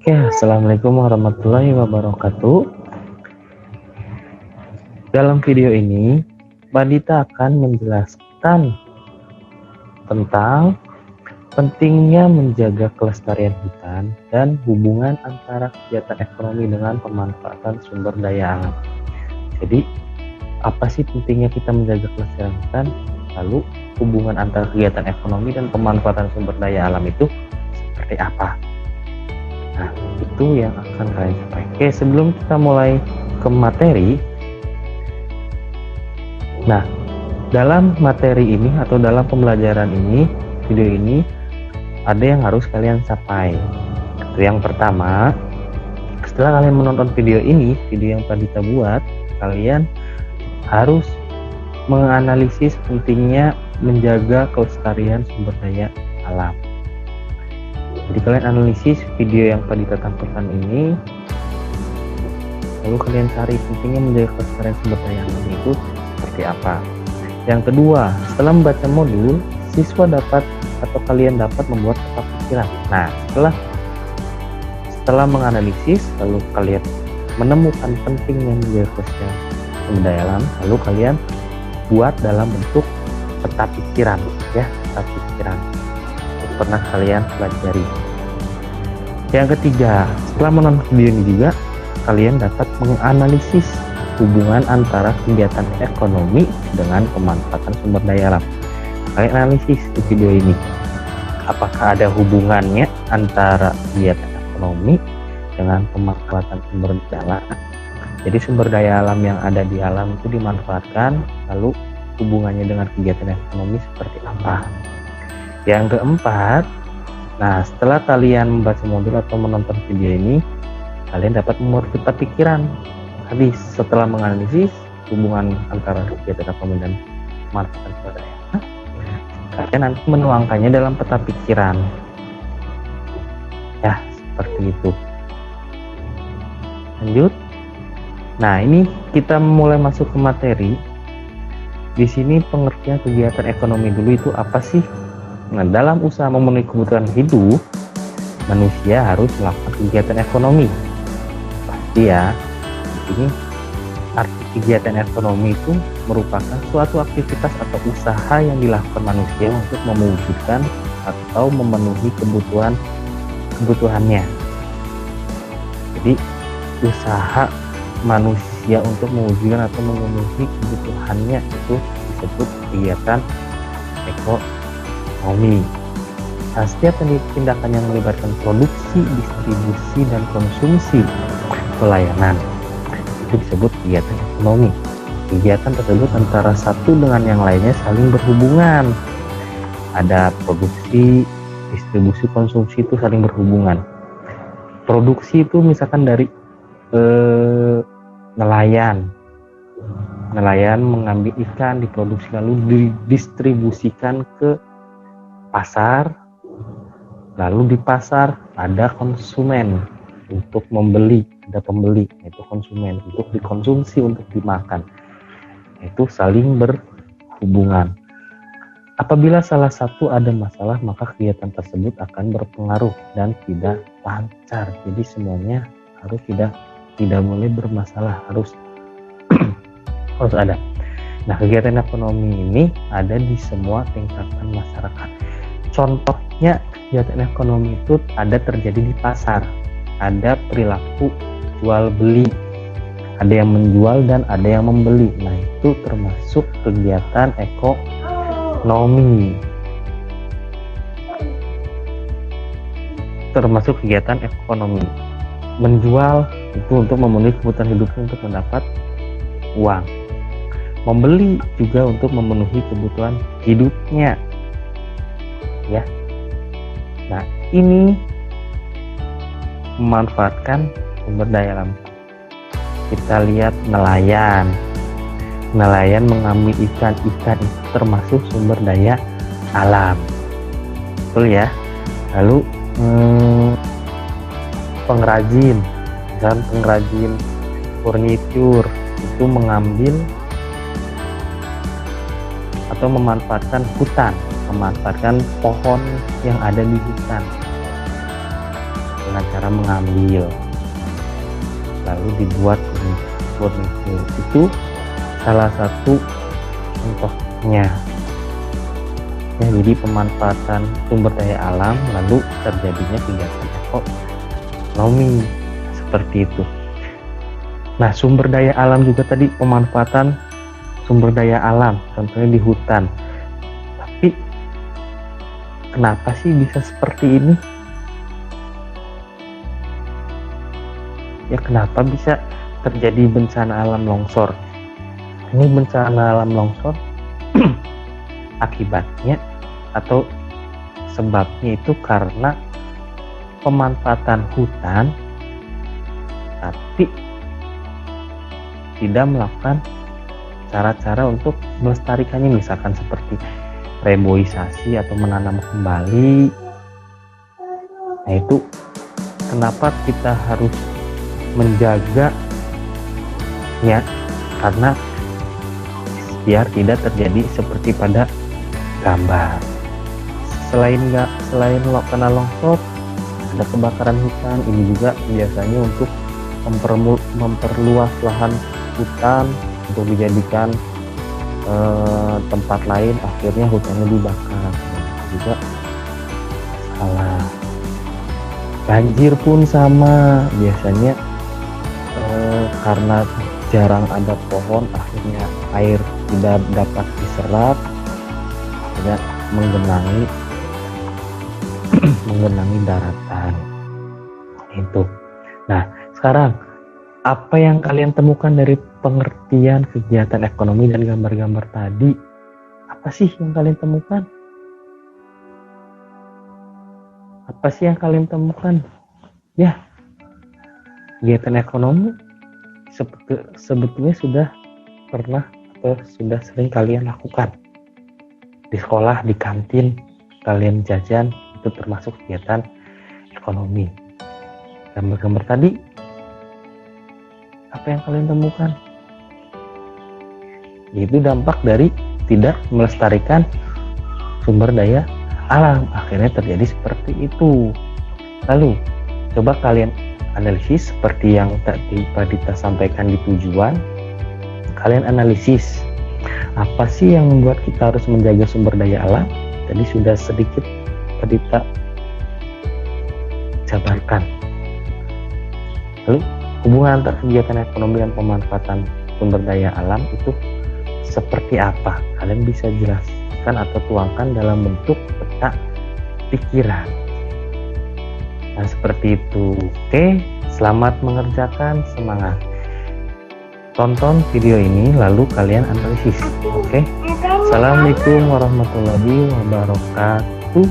Oke, assalamualaikum warahmatullahi wabarakatuh. Dalam video ini, Mbak Dita akan menjelaskan tentang pentingnya menjaga kelestarian hutan dan hubungan antara kegiatan ekonomi dengan pemanfaatan sumber daya alam. Jadi, apa sih pentingnya kita menjaga kelestarian hutan? Lalu, hubungan antara kegiatan ekonomi dan pemanfaatan sumber daya alam itu seperti apa? Nah, itu yang akan kalian capai. Oke, sebelum kita mulai ke materi, nah, dalam materi ini atau dalam pembelajaran ini, video ini, ada yang harus kalian capai. Yang pertama, setelah kalian menonton video ini, video yang tadi kita buat, kalian harus menganalisis pentingnya menjaga kelestarian sumber daya alam. Jadi kalian analisis video yang tadi kita tampilkan ini, lalu kalian cari pentingnya menjaga kelestarian sumber daya alam itu seperti apa. Yang kedua, setelah membaca modul, siswa dapat atau kalian dapat membuat peta pikiran. Nah, setelah menganalisis, lalu kalian menemukan pentingnya menjaga kelestarian sumber daya alam, lalu kalian buat dalam bentuk peta pikiran, ya, peta pikiran. Pernah kalian pelajari. Yang ketiga, setelah menonton video ini juga kalian dapat menganalisis hubungan antara kegiatan ekonomi dengan pemanfaatan sumber daya alam. Kalian analisis di video ini, apakah ada hubungannya antara kegiatan ekonomi dengan pemanfaatan sumber daya alam. Jadi sumber daya alam yang ada di alam itu dimanfaatkan, lalu hubungannya dengan kegiatan ekonomi seperti apa. Yang keempat, nah setelah kalian membaca modul atau menonton video ini, kalian dapat membuat peta pikiran. Habis setelah menganalisis hubungan antara kegiatan ekonomi dan pemanfaatan sumber daya alam, kalian nanti menuangkannya dalam peta pikiran. Ya, seperti itu. Lanjut. Nah, ini kita mulai masuk ke materi. Di sini pengertian kegiatan ekonomi dulu itu apa sih? Nah, dalam usaha memenuhi kebutuhan hidup, manusia harus melakukan kegiatan ekonomi. Pasti ya, ini arti kegiatan ekonomi itu merupakan suatu aktivitas atau usaha yang dilakukan manusia untuk mewujudkan atau memenuhi kebutuhannya. Jadi, usaha manusia untuk mewujudkan atau memenuhi kebutuhannya itu disebut kegiatan ekonomi. Nah, setiap tindakan yang melibatkan produksi, distribusi, dan konsumsi pelayanan itu disebut kegiatan ekonomi. Kegiatan tersebut antara satu dengan yang lainnya saling berhubungan. Ada produksi, distribusi, konsumsi itu saling berhubungan. Produksi itu misalkan dari nelayan mengambil ikan, diproduksi lalu didistribusikan ke pasar, lalu di pasar ada konsumen untuk membeli, ada pembeli, yaitu konsumen untuk dikonsumsi, untuk dimakan. Itu saling berhubungan. Apabila salah satu ada masalah, maka kegiatan tersebut akan berpengaruh dan tidak lancar. Jadi semuanya harus tidak boleh bermasalah, harus harus ada. Nah, kegiatan ekonomi ini ada di semua tingkatan masyarakat. Contohnya kegiatan ekonomi itu ada terjadi di pasar, ada perilaku jual beli, ada yang menjual dan ada yang membeli. Nah, itu termasuk kegiatan ekonomi. Termasuk kegiatan ekonomi. Menjual itu untuk memenuhi kebutuhan hidupnya, untuk mendapat uang. Membeli juga untuk memenuhi kebutuhan hidupnya. Ya. Nah, ini memanfaatkan sumber daya alam. Kita lihat nelayan mengambil ikan itu termasuk sumber daya alam, betul ya. Lalu pengrajin furnitur itu mengambil atau memanfaatkan hutan, memanfaatkan pohon yang ada di hutan. dengan cara mengambil lalu dibuat furnitur. Itu salah satu contohnya ya. Jadi pemanfaatan sumber daya alam lalu terjadinya kegiatan ekonomi seperti itu. Nah, sumber daya alam juga tadi, pemanfaatan sumber daya alam contohnya di hutan. Tapi kenapa sih bisa seperti ini ya? Kenapa bisa terjadi bencana alam longsor? Ini bencana alam longsor akibatnya atau sebabnya itu karena pemanfaatan hutan tapi tidak melakukan cara-cara untuk melestarikannya, misalkan seperti reboisasi atau menanam kembali. Nah, itu kenapa kita harus menjaga ya, karena biar tidak terjadi seperti pada gambar. Selain kena longsor, ada kebakaran hutan. Ini juga biasanya untuk memperluas lahan hutan untuk dijadikan tempat lain, akhirnya hutannya dibakar. Juga salah. Banjir pun sama, biasanya karena jarang ada pohon, akhirnya air tidak dapat diserap, akhirnya menggenangi daratan itu. Nah, sekarang apa yang kalian temukan dari pengertian kegiatan ekonomi dan gambar-gambar tadi? Apa sih yang kalian temukan? Apa sih yang kalian temukan? Ya, kegiatan ekonomi sebetulnya sudah pernah atau sudah sering kalian lakukan. Di sekolah, di kantin, kalian jajan, itu termasuk kegiatan ekonomi. Gambar-gambar tadi, apa yang kalian temukan? Itu dampak dari tidak melestarikan sumber daya alam, akhirnya terjadi seperti itu. Lalu coba kalian analisis seperti yang tadi Pak Dita sampaikan di tujuan. Kalian analisis apa sih yang membuat kita harus menjaga sumber daya alam. Tadi sudah sedikit Pak Dita jabarkan. Lalu hubungan antara kegiatan ekonomi dan pemanfaatan sumber daya alam itu seperti apa? Kalian bisa jelaskan atau tuangkan dalam bentuk peta pikiran. Nah, seperti itu. Oke, selamat mengerjakan, semangat. Tonton video ini lalu kalian analisis. Oke. Assalamualaikum warahmatullahi wabarakatuh.